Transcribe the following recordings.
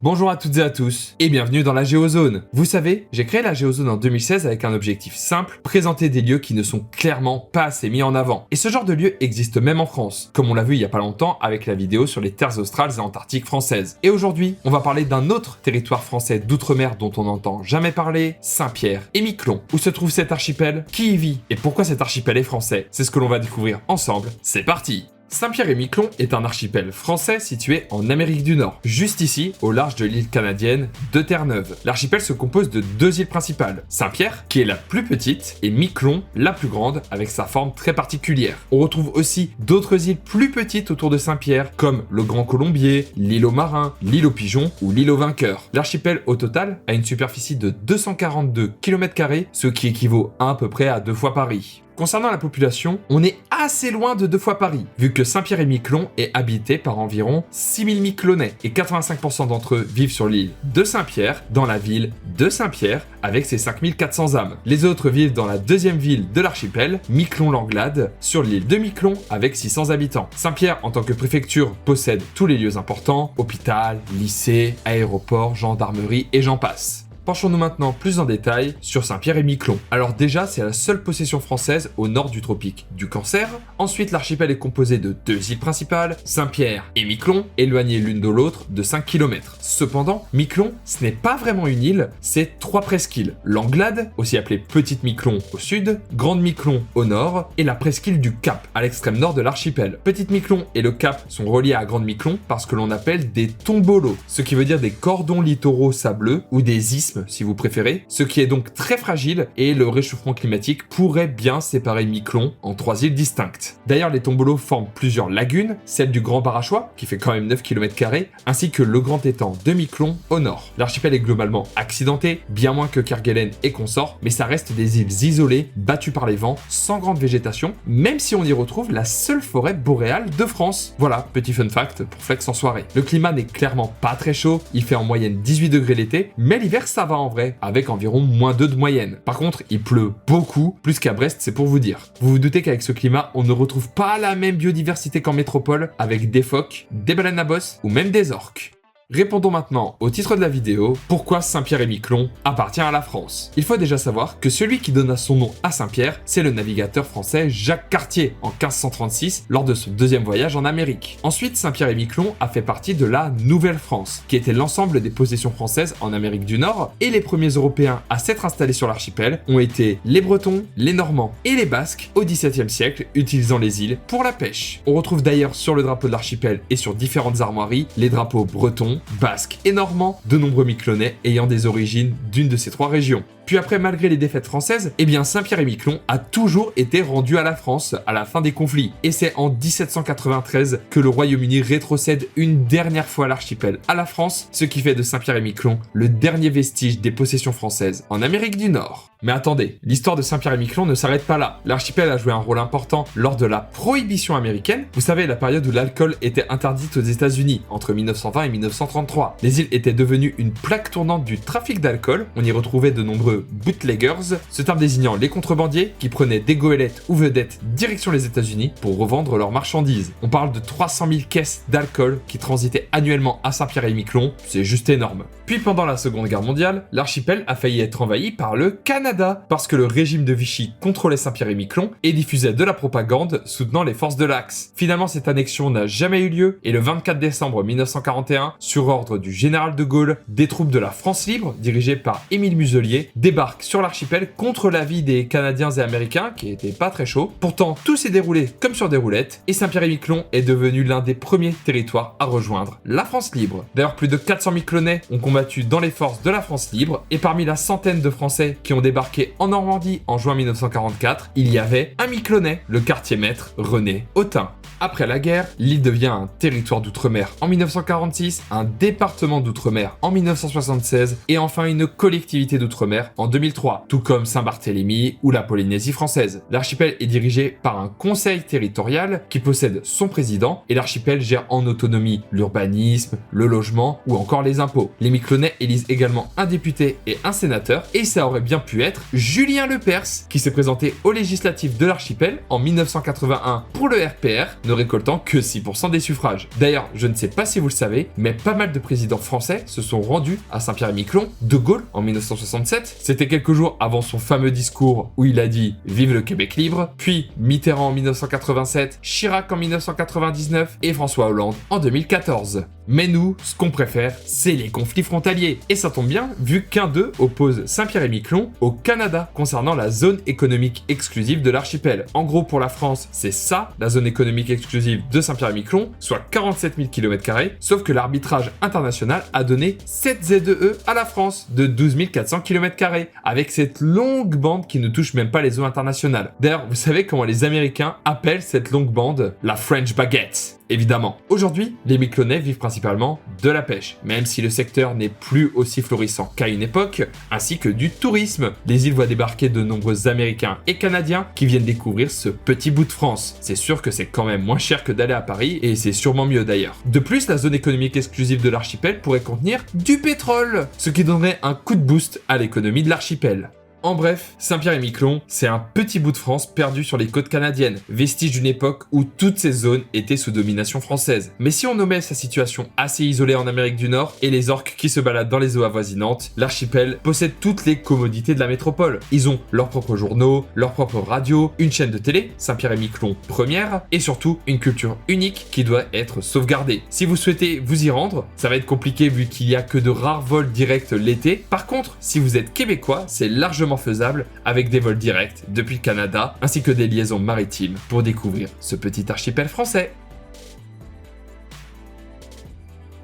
Bonjour à toutes et à tous, et bienvenue dans la Géozone. Vous savez, j'ai créé la Géozone en 2016 avec un objectif simple, présenter des lieux qui ne sont clairement pas assez mis en avant. Et ce genre de lieu existe même en France, comme on l'a vu il y a pas longtemps avec la vidéo sur les terres australes et antarctiques françaises. Et aujourd'hui, on va parler d'un autre territoire français d'outre-mer dont on n'entend jamais parler, Saint-Pierre et Miquelon. Où se trouve cet archipel? Qui y vit? Et pourquoi cet archipel est français? C'est ce que l'on va découvrir ensemble, c'est parti! Saint-Pierre-et-Miquelon est un archipel français situé en Amérique du Nord, juste ici, au large de l'île canadienne de Terre-Neuve. L'archipel se compose de deux îles principales, Saint-Pierre, qui est la plus petite, et Miquelon, la plus grande, avec sa forme très particulière. On retrouve aussi d'autres îles plus petites autour de Saint-Pierre, comme le Grand Colombier, l'île aux Marins, l'île aux Pigeons ou l'île aux Vainqueurs. L'archipel, au total, a une superficie de 242 km², ce qui équivaut à peu près à 2 fois Paris. Concernant la population, on est assez loin de 2 fois Paris, vu que Saint-Pierre-et-Miquelon est habité par environ 6000 Miquelonnais, et 85% d'entre eux vivent sur l'île de Saint-Pierre, dans la ville de Saint-Pierre, avec ses 5400 âmes. Les autres vivent dans la deuxième ville de l'archipel, Miquelon-Langlade, sur l'île de Miquelon, avec 600 habitants. Saint-Pierre, en tant que préfecture, possède tous les lieux importants, hôpital, lycée, aéroport, gendarmerie et j'en passe. Penchons-nous maintenant plus en détail sur Saint-Pierre-et-Miquelon. Alors déjà, c'est la seule possession française au nord du tropique du Cancer. Ensuite, l'archipel est composé de deux îles principales, Saint-Pierre et Miquelon, éloignées l'une de l'autre de 5 km. Cependant, Miquelon, ce n'est pas vraiment une île, c'est 3 presqu'îles. Langlade, aussi appelée Petite Miquelon au sud, Grande Miquelon au nord, et la presqu'île du Cap, à l'extrême nord de l'archipel. Petite Miquelon et le Cap sont reliés à Grande Miquelon parce que l'on appelle des tombolos, ce qui veut dire des cordons littoraux sableux ou des isthmes si vous préférez, ce qui est donc très fragile et le réchauffement climatique pourrait bien séparer Miquelon en 3 îles distinctes. D'ailleurs, les tombolos forment plusieurs lagunes, celle du Grand Barachois, qui fait quand même 9 km², ainsi que le grand étang de Miquelon au nord. L'archipel est globalement accidenté, bien moins que Kerguelen et consorts, mais ça reste des îles isolées, battues par les vents, sans grande végétation, même si on y retrouve la seule forêt boréale de France. Voilà, petit fun fact pour flex en soirée. Le climat n'est clairement pas très chaud, il fait en moyenne 18 degrés l'été, mais l'hiver ça va en vrai, avec environ -2 de moyenne. Par contre, il pleut beaucoup, plus qu'à Brest, c'est pour vous dire. Vous vous doutez qu'avec ce climat, on ne retrouve pas la même biodiversité qu'en métropole, avec des phoques, des baleines à bosse ou même des orques. Répondons maintenant au titre de la vidéo, pourquoi Saint-Pierre-et-Miquelon appartient à la France. Il faut déjà savoir que celui qui donna son nom à Saint-Pierre, c'est le navigateur français Jacques Cartier en 1536 lors de son deuxième voyage en Amérique. Ensuite, Saint-Pierre-et-Miquelon a fait partie de la Nouvelle-France, qui était l'ensemble des possessions françaises en Amérique du Nord, et les premiers Européens à s'être installés sur l'archipel ont été les Bretons, les Normands et les Basques au XVIIe siècle, utilisant les îles pour la pêche. On retrouve d'ailleurs sur le drapeau de l'archipel et sur différentes armoiries les drapeaux bretons, basques et normands, de nombreux Miquelonnais ayant des origines d'une de ces 3 régions. Puis après, malgré les défaites françaises, Saint-Pierre-et-Miquelon a toujours été rendu à la France à la fin des conflits. Et c'est en 1793 que le Royaume-Uni rétrocède une dernière fois l'archipel à la France, ce qui fait de Saint-Pierre-et-Miquelon le dernier vestige des possessions françaises en Amérique du Nord. Mais attendez, l'histoire de Saint-Pierre-et-Miquelon ne s'arrête pas là. L'archipel a joué un rôle important lors de la prohibition américaine. Vous savez, la période où l'alcool était interdite aux États-Unis, entre 1920 et 1933. Les îles étaient devenues une plaque tournante du trafic d'alcool. On y retrouvait de nombreux bootleggers, ce terme désignant les contrebandiers qui prenaient des goélettes ou vedettes direction les États-Unis pour revendre leurs marchandises. On parle de 300 000 caisses d'alcool qui transitaient annuellement à Saint-Pierre-et-Miquelon, c'est juste énorme. Puis pendant la Seconde Guerre mondiale, l'archipel a failli être envahi par le Canada, parce que le régime de Vichy contrôlait Saint-Pierre-et-Miquelon et diffusait de la propagande soutenant les forces de l'Axe. Finalement, cette annexion n'a jamais eu lieu, et le 24 décembre 1941, sur ordre du général de Gaulle, des troupes de la France libre, dirigées par Émile Muselier, débarquent sur l'archipel contre l'avis des Canadiens et Américains, qui étaient pas très chauds. Pourtant, tout s'est déroulé comme sur des roulettes, et Saint-Pierre-et-Miquelon est devenu l'un des premiers territoires à rejoindre la France libre. D'ailleurs, plus de 400 Miquelonnais ont combattu dans les forces de la France libre, et parmi la centaine de Français qui ont débarqué en Normandie en juin 1944, il y avait un Miquelonnais, le quartier-maître René Autin. Après la guerre, l'île devient un territoire d'outre-mer en 1946, un département d'outre-mer en 1976 et enfin une collectivité d'outre-mer Madère en 2003, tout comme Saint-Barthélemy ou la Polynésie française. L'archipel est dirigé par un conseil territorial qui possède son président et l'archipel gère en autonomie l'urbanisme, le logement ou encore les impôts. Les Miquelonais élisent également un député et un sénateur et ça aurait bien pu être Julien Lepers qui s'est présenté aux législatives de l'archipel en 1981 pour le RPR, ne récoltant que 6% des suffrages. D'ailleurs, je ne sais pas si vous le savez, mais pas mal de présidents français se sont rendus à Saint-Pierre-et-Miquelon. De Gaulle en 1967, c'était quelques jours avant son fameux discours où il a dit « Vive le Québec libre », puis Mitterrand en 1987, Chirac en 1999 et François Hollande en 2014. Mais nous, ce qu'on préfère, c'est les conflits frontaliers. Et ça tombe bien, vu qu'un d'eux oppose Saint-Pierre-et-Miquelon au Canada, concernant la zone économique exclusive de l'archipel. En gros, pour la France, c'est ça, la zone économique exclusive de Saint-Pierre-et-Miquelon, soit 47 000 km², sauf que l'arbitrage international a donné 7 ZEE à la France, de 12 400 km², avec cette longue bande qui ne touche même pas les eaux internationales. D'ailleurs, vous savez comment les Américains appellent cette longue bande? La French Baguette. Évidemment. Aujourd'hui, les Miquelonais vivent principalement de la pêche, même si le secteur n'est plus aussi florissant qu'à une époque, ainsi que du tourisme. Les îles voient débarquer de nombreux Américains et Canadiens qui viennent découvrir ce petit bout de France. C'est sûr que c'est quand même moins cher que d'aller à Paris, et c'est sûrement mieux d'ailleurs. De plus, la zone économique exclusive de l'archipel pourrait contenir du pétrole, ce qui donnerait un coup de boost à l'économie de l'archipel. En bref, Saint-Pierre-et-Miquelon, c'est un petit bout de France perdu sur les côtes canadiennes, vestige d'une époque où toutes ces zones étaient sous domination française. Mais si on nommait sa situation assez isolée en Amérique du Nord et les orques qui se baladent dans les eaux avoisinantes, l'archipel possède toutes les commodités de la métropole. Ils ont leurs propres journaux, leurs propres radios, une chaîne de télé, Saint-Pierre-et-Miquelon première, et surtout une culture unique qui doit être sauvegardée. Si vous souhaitez vous y rendre, ça va être compliqué vu qu'il n'y a que de rares vols directs l'été. Par contre, si vous êtes québécois, c'est largement faisable avec des vols directs depuis le Canada ainsi que des liaisons maritimes pour découvrir ce petit archipel français.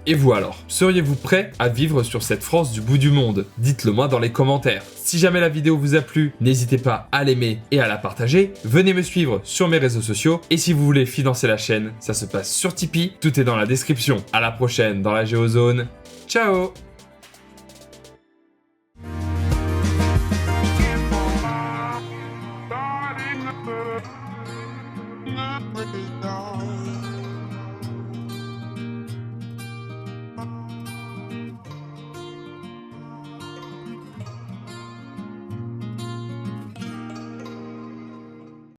Et vous alors, seriez-vous prêt à vivre sur cette France du bout du monde? Dites-le moi dans les commentaires. Si jamais la vidéo vous a plu, n'hésitez pas à l'aimer et à la partager. Venez me suivre sur mes réseaux sociaux. Et si vous voulez financer la chaîne, ça se passe sur Tipeee. Tout est dans la description. À la prochaine dans la Géozone. Ciao!